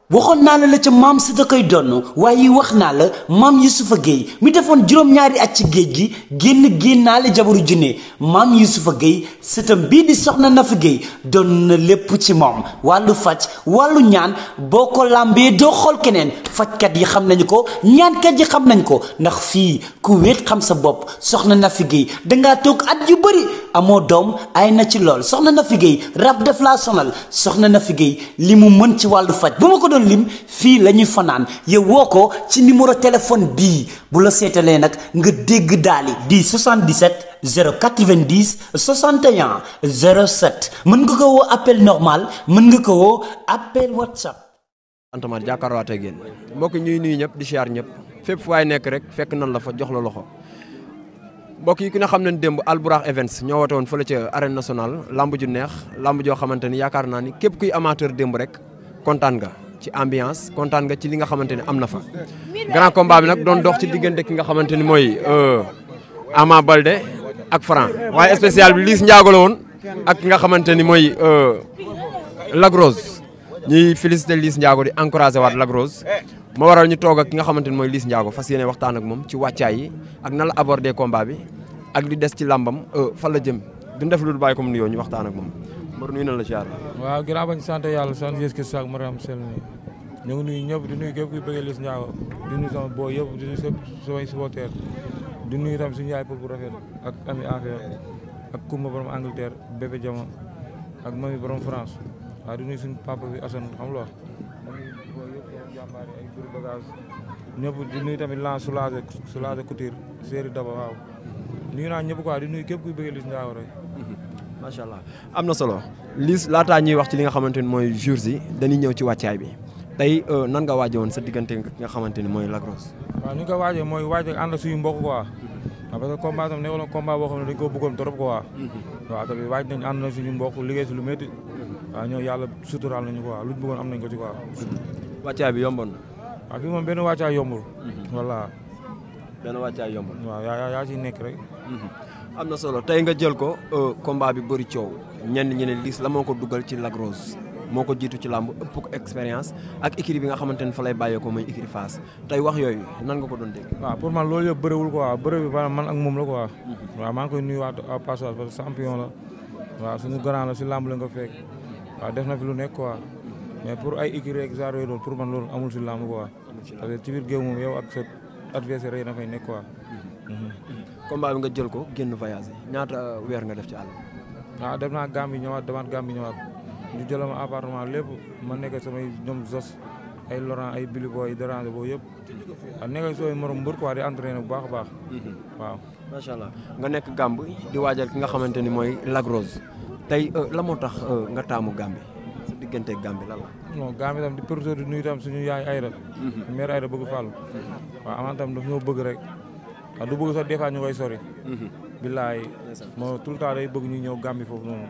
waxoon naa la ca maam si da koy donn waaye wax naa la maam Yusufa Gueye mi defoon juróom-ñaari at ci géej gi génnaale jabaru junne maam Yusufa Gueye sëtam bii di soxna Nafi Gueye doon na lépp ci moom wàllu faj wàllu ñaan boo ko làmbee doo xool keneen fajkat yi xam nañu ko ñaankat yi xam nañ ko ndax fii ku wéet xam sa bopp soxna Nafi Gueye dangaa toog at yu bëri amoo doom ay na ci lool soxna Nafi Gueye rab def laa sonal soxna Nafi Gueye li mu mën ci wàllu faj bu ma ko doon lim fii la ñuy fanaan yow woo ko ci numéro téléphone bii bu la seetalee nag nga dégg daali di 77 090 61 07 mën nga ko woo appel normal mën nga ko woo appel WhatsApp. Antamar jàkkaarwaat ak yéen mbokk ñuy nuyu ñëpp di siyaar ñëpp fépp fu waay nekk rek fekk nan la fa jox la loxo mbokk yi ku ne xam nañ démb Albourakh Events ñoo woote woon fële ca arène nationale lamb ju neex lamb joo xamante ni yaakaar naa ni képp kuy amateur démb rek kontaan nga ci ambiance kontaan nga ci li nga xamante ni am na fa. grand combat bi nag doon dox ci diggante ki nga xamante ni mooy Ama Baldé ak Franc waaye spécial bi Liss Ndiago la woon ak ki nga xamante ni mooy Lac Rose ñuy félicité Liss Ndiago di encouragé waat Lac Rose ma waral ñu toog ak ki nga xamante ni mooy Liss Ndiago fas yéene waxtaan ak moom ci wàccaay yi ak nan la abordé combat bi ak li des ci làmbam fan la jëm duñ def lu dul bàyyi ko mu nuyoo ñu waxtaan ak moom Mor nuyu na la ziar. waaw ginnaaw bañ sant yàlla sant Yeesu Kirist ak Mariam sel ni ñu ngi nuyu ñëpp di nuyu képp kuy bëggee Liss Ndiago di nuyu sama boo yëpp di nuyu samay supporter di nuyu tam suñu yaay pour bu rafet ak ami affaire ak Kumba borom Angleterre bébé Jama ak mami borom France waaw di nuyu suñu papa bi Assane xam nga boo yëpp jàmbaari ay buri bagage ñëpp di nuyu tamit lan Soulagé Couture série Daba waaw nuyu naa ñëpp quoi di nuyu képp kuy bëggee Liss Ndiago rek. macha allah am na solo Liss laataa ñuy wax ci li nga xamante ni mooy jours yi dañuy ñëw ci wàccaay bi tey nan nga waaje woon sa diggante nga xamante ni mooy Lac Rose. waaw ni nga ko waajee mooy waaj ak ànd suñu mbokk quoi parce que combat tam nekkoon na combat boo xam ne dañ ko bëggoon trop quoi waaw tamit waaj nañ ànd na suñu mbokk liggéey si lu métti waaw ñoo yàlla suturaal nañu quoi luñ bëggoon am nañ ko ci quoi. wàccaay bi yomboon na. waaw fii moom benn wàccaay yombul. voilà. benn wàccaay yombul. waaw yaa ciy nekk rek. am na solo tey nga jël ko combat bi bëri coow ñenn ñi ne Liss la moo ko dugal ci Lac Rose moo ko jiitu ci làmb ëpp ko expérience ak écurie bi nga xamante ne fa lay bàyyeekoo mooy écurie Fass tey wax yooyu nan nga ko doon dégg. waaw pour man loolu yëpp bëriwul quoi bëri bi man ak moom la quoi. waaw maa ngi koy nuyuwaat à passage parce que champion la waaw suñu grand la si làmb la nga fekk waaw def na fi lu nekk quoi mais pour ay écurie rek genre yooyu pour man loolu amul si làmb quoi parce que ci biir géew moom yow ak sa adversaire yi dafay nekk quoi. combat bi nga jël ko génn voyage ñaata weer nga def ci àll. waaw dem naa Gambie ñëwaat demaat Gambie ñëwaat ñu jëlal ma appartement lépp ma nekk samay ñoom Zos ay Laurent ay Billy Boy déranger boobu yëpp waaw nekk sooy morom mbër quoi di entraîné bu baax a baax. waaw macha allah nga nekk Gambie di waajal ki nga xamante ni mooy Lac Rose tey la moo tax nga taamu Gambie sa diggante Gambie lan la. non Gambie tam di profité di nuyu tam suñu yaay Ayda. mère Ayda bëgg Fallou. waaw amaan tam daf ñoo bëgg rek. waaw du bëgg sax des fois ñu koy sori. billaay moo tout le temps day bëgg ñu ñëw Gambie foofu noonu.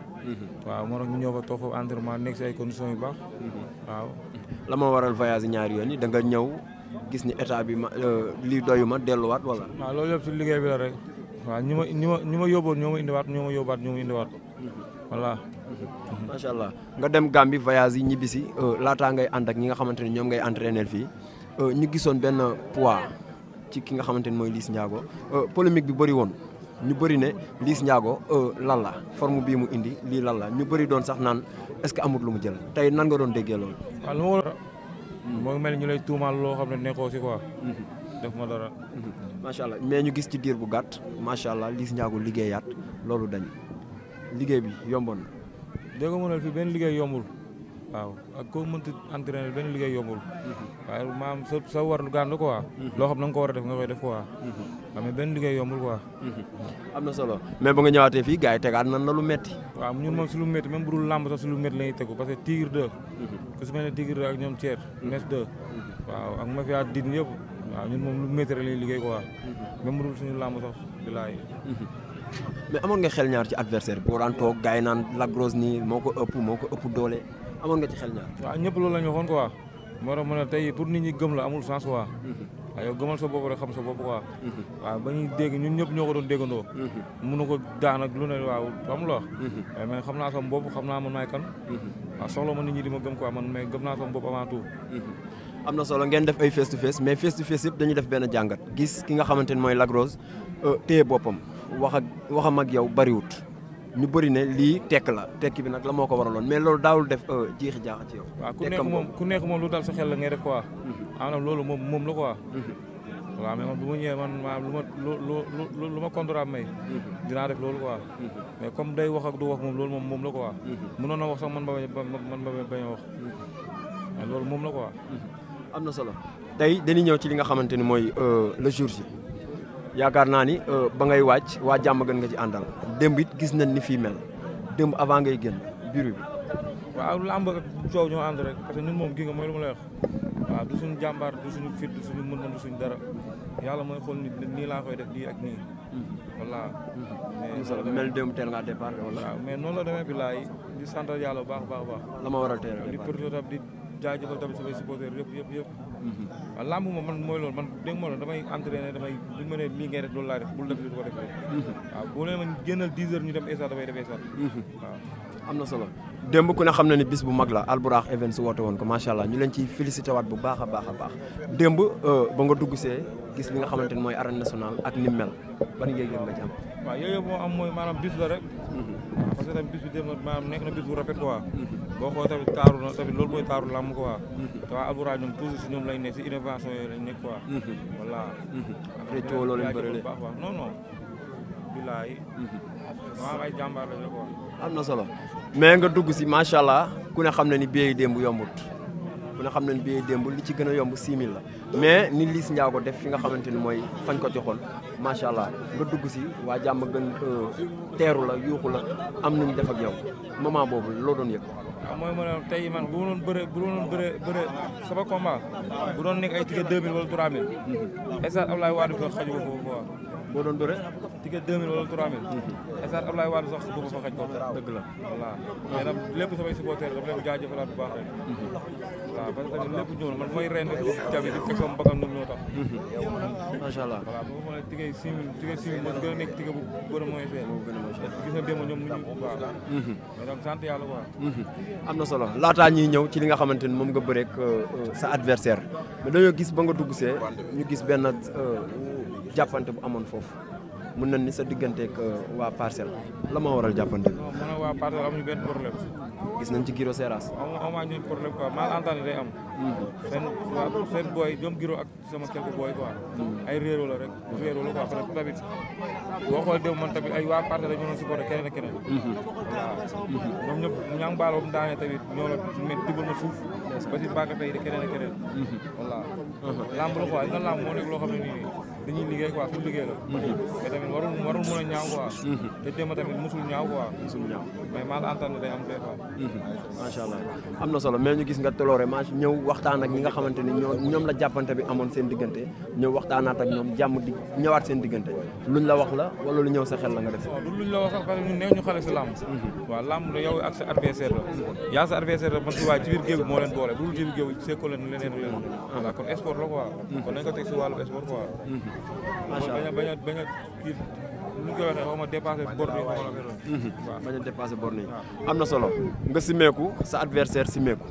waaw moo tax ñu ñëw fa toog foofu entraînement nekk si ay conditions yu baax. waaw. la ma waral voyage ñaari yoon yi da nga ñëw gis ni état bi ma lii doyu ma delluwaat wala. waaw loolu yëpp si liggéey bi la rek. waaw ñi ma yóbboon ñoo ma indiwaat voilà. macha allah nga dem Gambie voyage yi ñibbisi laataa ngay ànd ak ñi nga xamante ni ñoom ngay entraîner fii ñu gisoon benn poids. ci ki nga xamante ni mooy Liss Ndiago polémique bi bëri woon ñu bëri ne Liss Ndiago lan la forme bii mu indi lii lan la ñu bëri doon sax naan est-ce que amul lu mu jël tey nan nga doon déggee loolu. waaw lu ma war a. moo ngi mel ni ñu lay tuumaal loo xam ne nekkoo si quoi. def ma dara. macha allah mais ñu gis ci diir bu gàtt macha allah Liss Ndiago liggéeyaat loolu dañ liggéey bi yomboon na. dégg nga mënal fii benn liggéey yombul. waaw ak koo mënti entraîner benn liggéey yombul. waaye maam sa war gànd quoi. loo xam na nga ko war a def nga koy def quoi. waaw mais benn liggéey yombul quoi. am na solo mais ba nga ñëwaatee fii gars yi tegaat nan na lu metti. waaw ñun moom si lu métti même bu dul làmb sax si lu métti la ñuy tegu parce que Tigre 2. ku si mel ne Tigre 2 ak ñoom Thier. Mes 2. waaw ak mafia din yëpp. waaw ñun moom lu métti rek la ñuy liggéey quoi. même bu dul suñu làmb sax bilaay. mais amoon nga xel ñaar ci adversaire boo daan toog gars yi naan Lac Rose nii moo ko ëpp doole amoon nga ci xel ñaar. waaw ñëpp loolu la ñu waxoon quoi. moo tax ma ne tey pour nit ñi gëm la amul sens quoi. waaw yow gëmal sa bopp rek xam sa bopp quoi. waaw ba ñuy dégg ñun ñëpp ñoo ko doon déggandoo. mun na ko daan ak lu ne waaw xam la. mais xam naa sama bopp xam naa man maay kan. waaw soxla ma nit ñi di ma gëm quoi man mais gëm naa sama bopp avant tout. am na solo ngeen def ay face to face mais face to face yëpp dañuy def benn jàngat gis ki nga xamante ni mooy Lac Rose téye boppam waxam ak yow bariwut ñu bëri ne lii tekk la tekki bi nag la moo ko waraloon mais loolu daawul def jiixi jaaxa ci yow. waaw ku nekk moom lu dal sa xel la ngay def quoi. maanaam loolu moom la quoi. waaw mais man bu ma ñëwee man maanaam lu ma contrat may. dinaa def loolu quoi. mais comme day wax ak du wax loolu moom la quoi. mënoon na wax sax man ba bañ a wax. mais loolu moom la quoi. am na solo tey dañuy ñëw ci li nga xamante ni mooy le jour ji yaakaar naa ni ba ngay wàcc waa jàmm gën nga ci àndal démb it gis nañ ni fii mel démb avant ngay génn bureau bi. waaw làmb ak coow ñoo ànd rek parce que ñun moom gi nga mooy lu ma lay wax waaw du suñu jàmbaar du suñu fit du suñu mën-mën du suñu dara yàlla mooy xool ni nii laa koy def lii ak nii. voilà. mais mel démb teel ngaa départ wala. waaw mais noonu la demee billaay di sant yàlla bu baax. la ma waral teel a di profité tam di jaajëfal tamit samay supporters yëpp. waaw làmb moom man mooy loolu man dégg nga damay entraîné damay bu ma nee lii ngay def loolu laa def bul def li du ko def waaw boo leen man génnal 10 heures ñu dem stade damay def stade waaw. am na solo démb ku ne xam na ni bis bu mag la Albourakh Events woote woon ko macha allah ñu leen ciy félicité waat bu baax a baax démb ba nga dugg see gis li nga xamante ni mooy arène nationale ak ni mel ban yëg-yëg nga ci am. waaw yooyu moo am mooy maanaam bis la rek. parce que tamit bis bi dem na maanaam nekk na bis bu rafet quoi. boo xoolee tamit taaru na tamit loolu mooy taaru làmb quoi. te waa Albourakh ñoom toujours si ñoom lañ nekk si innovation yooyu lañ nekk quoi. voilà. après coow loolu lañ bëri de non. bilaay. waaw ay jàmbaar lañ la quoi. am na solo mais nga dugg si macha allah ku ne xam na ni billet démb yombut ku ne xam na ni billet démb li ci gën a yomb 6000 la mais ni Liss Ndiago def fi nga xamante ni mooy fañ ko joxoon macha allah nga dugg si waa jàmm gën teeru la yuuxu la am nañu def ak yow moment boobu loo doon yëg. waaw mooy ma ne tey man bu doon bëre sama combat bu doon nekk ay ticket 2000 wala 3000. stade Abdoulaye Wade bi xaju ko foofu quoi. boo doon bëre. ticket 2000 wala 3000. stade Abdoulaye Wade sax boobu fa xaj ko. dëgg la voilà mais nag lépp samay supporters daf leen jaajëfalaat bu baax rek. waaw parce que tamit lépp ñëw na man mooy ren di jabi di teg sama bakkan ñoom ñoo tax. macha allah voilà bu ma xoolee ticket 6000 moo gën a nekk ticket bu gën a mooy fee. gis na démb ñoom ñu waaw. mais donc sant yàlla quoi. am na solo laataa ñuy ñëw ci li nga xamante ni moom nga bëreek sa adversaire mais dañoo gis ba nga dugg see ñu gis benn jàppante bu amoon foofu mën nañ ni sa digganteeg waa Parcelles la ma waral jàppante bi. non man ak waa Parcelles amuñu benn problème. gis nañ ci Giro Seras. amaa ñu problème quoi malentendu day am. seen booy ñoom Giro ak sama quelques booy quoi. ay réeróo la rek réeróo la quoi parce que tamit boo xoolee démb man tamit ay waa Parcelles dañu doon supporté keneen ak keneen. waaw ñoom ñëpp ñaa ngi baal ba mu daanee tamit ñoo la tibbal ma suuf. ba si bàgg tey de keneen ak keneen. voilà. lamb la quoi nga lamb moo nekk loo xam ne nii dañuy liggéey quoi su liggéey la. mais tamit warul mën a ñaaw quoi. te démb tamit musul ñaaw quoi. musul ñaaw mais malentendu day am des fois. macha allah am na solo mais ñu gis nga toloore match ñëw waxtaan ak ñi nga xamante ni ñoom la jàppante bi amoon seen diggante ñëw waxtaanaat ak ñoom jàmm di ñëwaat seen diggante luñ la wax la wala lu ñëw sa xel la nga def. waaw luñ la wax sax parce que ñun néew ñu xale si làmb. waaw làmb la yow ak sa adversaire la. yaa sa adversaire la man si waaye ci biir géew bi moo leen boole bu dul ci biir géew bi seekoo leen leneen voilà kon sport la quoi. kon nañ ko teg si wàllu sport quoi. macha allah bañ a kii lu ñu koy waxee xaw ma dépassé bord bi xaw ma la waaw bañ a dépassé bord yi am na solo nga simeeku sa adversaire simeeku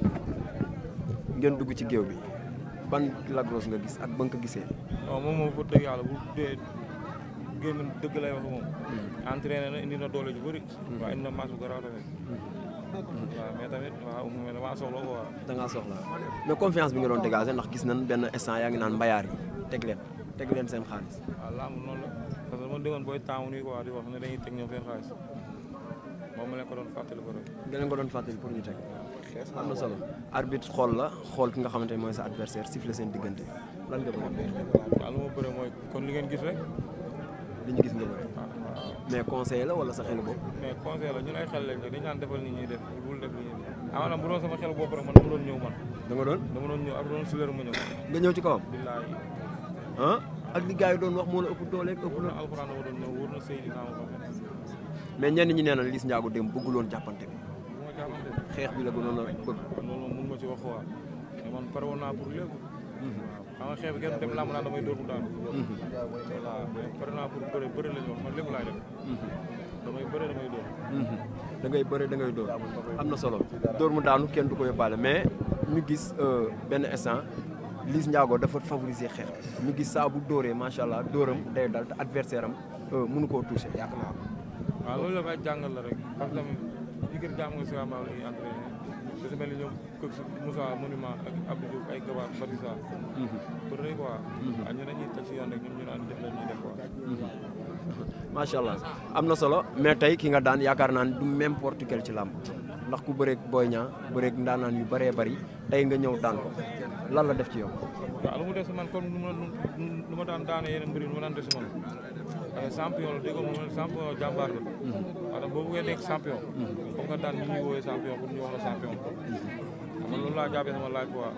ngeen dugg ci géew bi ban Lac Rose nga gis ak ba nga ko gisee. waaw moom fa dëgg yàlla bu dee génn dëgg lay wax moom. entraîné na indi na doole ju bëri. waaw indi na masse bu garaaw tamit. waaw mais tamit waaw mais damaa soxla quoi. da ngaa soxla mais confiance bi nga doon dégager ndax gis nañ benn instant yaa ngi naan mbayaar yi teg leen seen xaalis. waaw làmb noonu la parce que man déggoon booy taamu nii quoi di wax ne dañuy teg ñoom seen xaalis moom ma leen ko doon fàttali ko rek. nga leen ko doon fàttali pour ñu teg. am na solo arbitre xool la xool ki nga xamante ne mooy sa adversaire siffle seen diggante lan nga bëgg. waaw lu ma bëre mooy kon li ngeen gis rek. li ñu gis nga bëri. mais conseil la wala sa xel bopp. mais conseil la ñun ay xel lañ dañu naan defal ni ñuy def bul def li ñuy def maanaam bu doon sama xel bopp rek man dama doon ñëw man. dama doon ñëw ak doon suleer ma ñëw. nga ñëw ci kawam. billaahi. ah ak li gars yi doon wax moo la ëpp doole ëpp na. alxuraan dama doon ñëw wóor na Seydi naa ma mais ñenn ñi nee na Liss Ndiago dem bëgguloon jàppante bi. xeex bi la gënoon a bëgg. loolu moom mun ma ci wax waa mais man pare woon naa pour lépp. xam nga xeex bi kenn dem làmb naa damay dóor bu daanu. voilà mais pare naa pour bëre la ñu wax man lépp laay def. damay bëre damay dóor. da ngay bëre da ngay dóor am na solo dóor mu daanu kenn du ko yóbbaale mais ñu gis benn instant Liss Ndiago dafa favoriser xeex ñu gis saa bu dóoree macha allah dóoram day dal te adversaire am mënu koo touché yaakaar naa. waaw loolu la ay jàngal la rek parce que tamit ci kër jàmm nga si waaw la ñuy entraîné da si mel ni ñoom kër Moussa Monument ak Abdou Diouf ay gabaar Batissa pour rek quoi waaw ñu dañuy teg si yoon rek ñun ñu naan def la ñuy def quoi macha allah am na solo mais tey ki nga daan yaakaar naa ne du n'importe quel ci làmb ndax ku bëreeg Boy Niang bëreeg ndaanaan yu bëree bëri tey nga ñëw daan ko lan la def ci yow. waaw lu mu def si man comme lu ma daan daane yeneen mbir yi lu ma daan def si man parce que champion la dégg nga champion jàmbaar la waaw boo bëggee nekk champion comme nga daan ñi ñuy woowee champion pour ñu wax la champion man loolu laa jàppee sama laaj quoi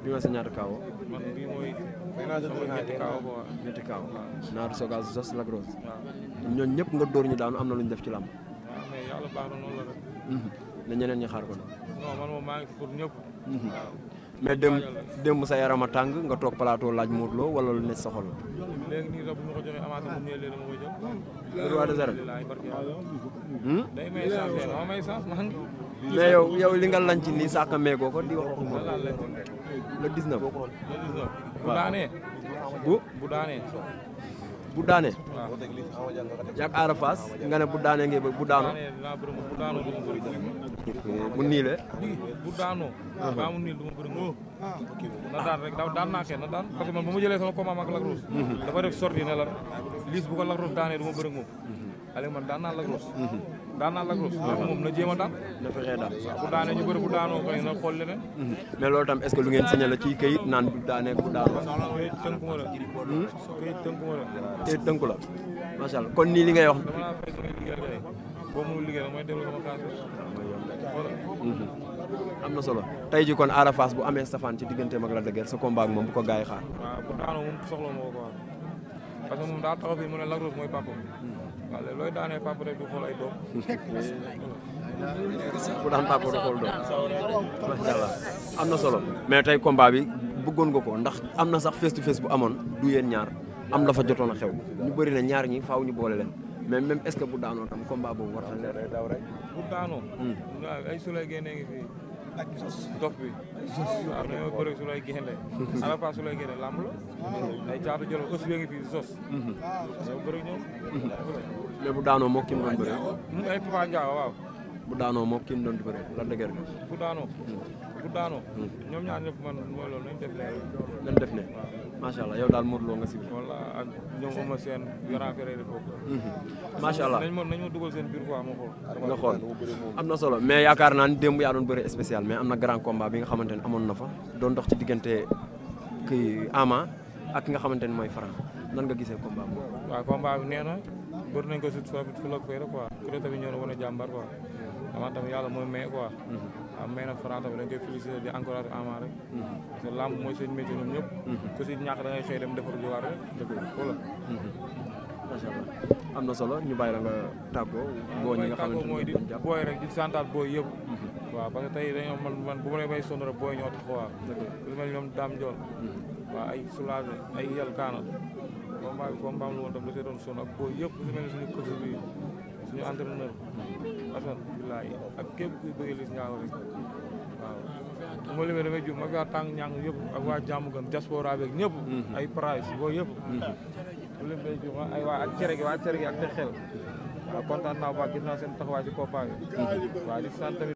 bi ma sa ñaata kaawo man bii mooy sama ñetti kaawo quoi ñetti kaawo Naar Sogas Zos Lac Rose ñooñu ñëpp nga dóor ñu daanu am na lu ñu def ci làmb waaw mais yàlla baax na noonu la rek na ñeneen ñi xaar ko non man moom maa ngi pour ñëpp waaw mais démb sa yaram a tàng nga toog plateau laaj Modou Lo wala lu ne sa xol léegi nii sax bu ma ko joxee avancé mu ñëwee léegi dama koy jël roi des arènes day may chance dama may chance maa ngi mais yow li nga lanc nii saaka meegoo ko di wax waxu Modou le 19 bu daanee bu daanee bu daanee waaw yaag Ada Fass nga ne bu daanee ngay bu daanoo bu daanoo du ma bëri bu niilee bu daanoo baa mu niil du ma bëri na daan rek daan naa kenn na daan parce que man bu ma jëlee sama combat ak Lac Rose dafa def sortie ne la Liss bu ko Lac Rose daanee du ma bëri moom allez man daan naa Lac Rose daan naa Lac Rose moom na jéem a daan na fexee daan bu daanee ñu bëri bu daanoo koy na xool leneen mais loolu tam est-ce que lu ngeen signalé ci këyit naan bu daanee bu daanoo këyit tënku ma la këyit tënku ma la këyit tënku la macha allah kon nii li ngay wax dama laa fekk may liggéey kay boo mënul liggéey nag mooy dellu sama kaas am na solo tey ji kon Ada Fass bu amee safaan ci digganteem ak Lac de Guiers sa combat ak moom bu ko gars yi xaar waaw bu daanoo moom soxla ma ko quoi parce que moom daa taxaw fii mu ne Lac Rose mooy papa waaw léegi looy daanee papa rek du xool ay doom bu daan papa du xool doom macha allah am na solo mais tey combat bi bëggoon nga ko ndax am na sax face to face bu amoon du yéen ñaar am la fa jotoon a xew ñu bëri na ñaar ñi faaw ñu boole leen mais même est-ce que bu daanoo tam combat boobu war na leer daw rek bu daanoo waaw ay sulay génnee ngi fii dof bi waaw dañoo bëri sulay génne Ada Fass sulay génne lamb la ay caatu jël aussi ngi fii sos ñoo bëri ñoom mais bu daanoo moo kim doon bëree ay Papa Ndiago waaw bu daanoo moo kim doon bëree Lac de Guiers bu daanoo ñoom ñaar ñëpp man mooy loolu nañ def leer nañ def ne macha allah yow daal Modou Lo nga si wala ak ñoom ama seen grand frère foofu macha allah nañ ma dugal seen biir quoi ma xool nga xool am na solo mais yaakaar naa ni démb yaa doon bëri spécial mais am na grand combat bi nga xamante ne amoon na fa doon dox ci diggante kii Ama ak ki nga xamante ne mooy Franc nan nga gisee combat boobu waaw combat bi nee na bëri nañ ko si fu la fay rek quoi ku tamit ñëw na wane jàmbar quoi Ama tamit yàlla mooy may quoi waaw may na Franc tamit dañ koy féliciter di encourager Ama rek parce que lamb mooy seen métier ñoom ñëpp ku si ñàkk da ngay xëy dem defar jiwaat rek wala macha allah am na solo ñu bàyyi la nga tàggoo boo ñi nga xamante mooy di booy rek di santaat booy yëpp waaw parce que tey dañoo man bu ma may sonn rek booy ñoo tax waaw lu mel ñoom Dame Ndiol waaw ay Soulage ay Yel Kaana combat bi combat lu woon tam da see doon sonn ak booy yëpp lu mel ni suñu coach bi suñu entraîneur Assane bilaay ak képp kuy bëggee Liss Ndiago rek waaw bu ma limee damay jur ma fi tàng ñàng yëpp ak waa jàmm gën diaspora beeg ñëpp ay price boo yëpp bu lim day jur ay waa ak cere gi ak te xel waaw kontaan naa bu baax gis naa seen taxawaay ci combat bi waaw di sant tamit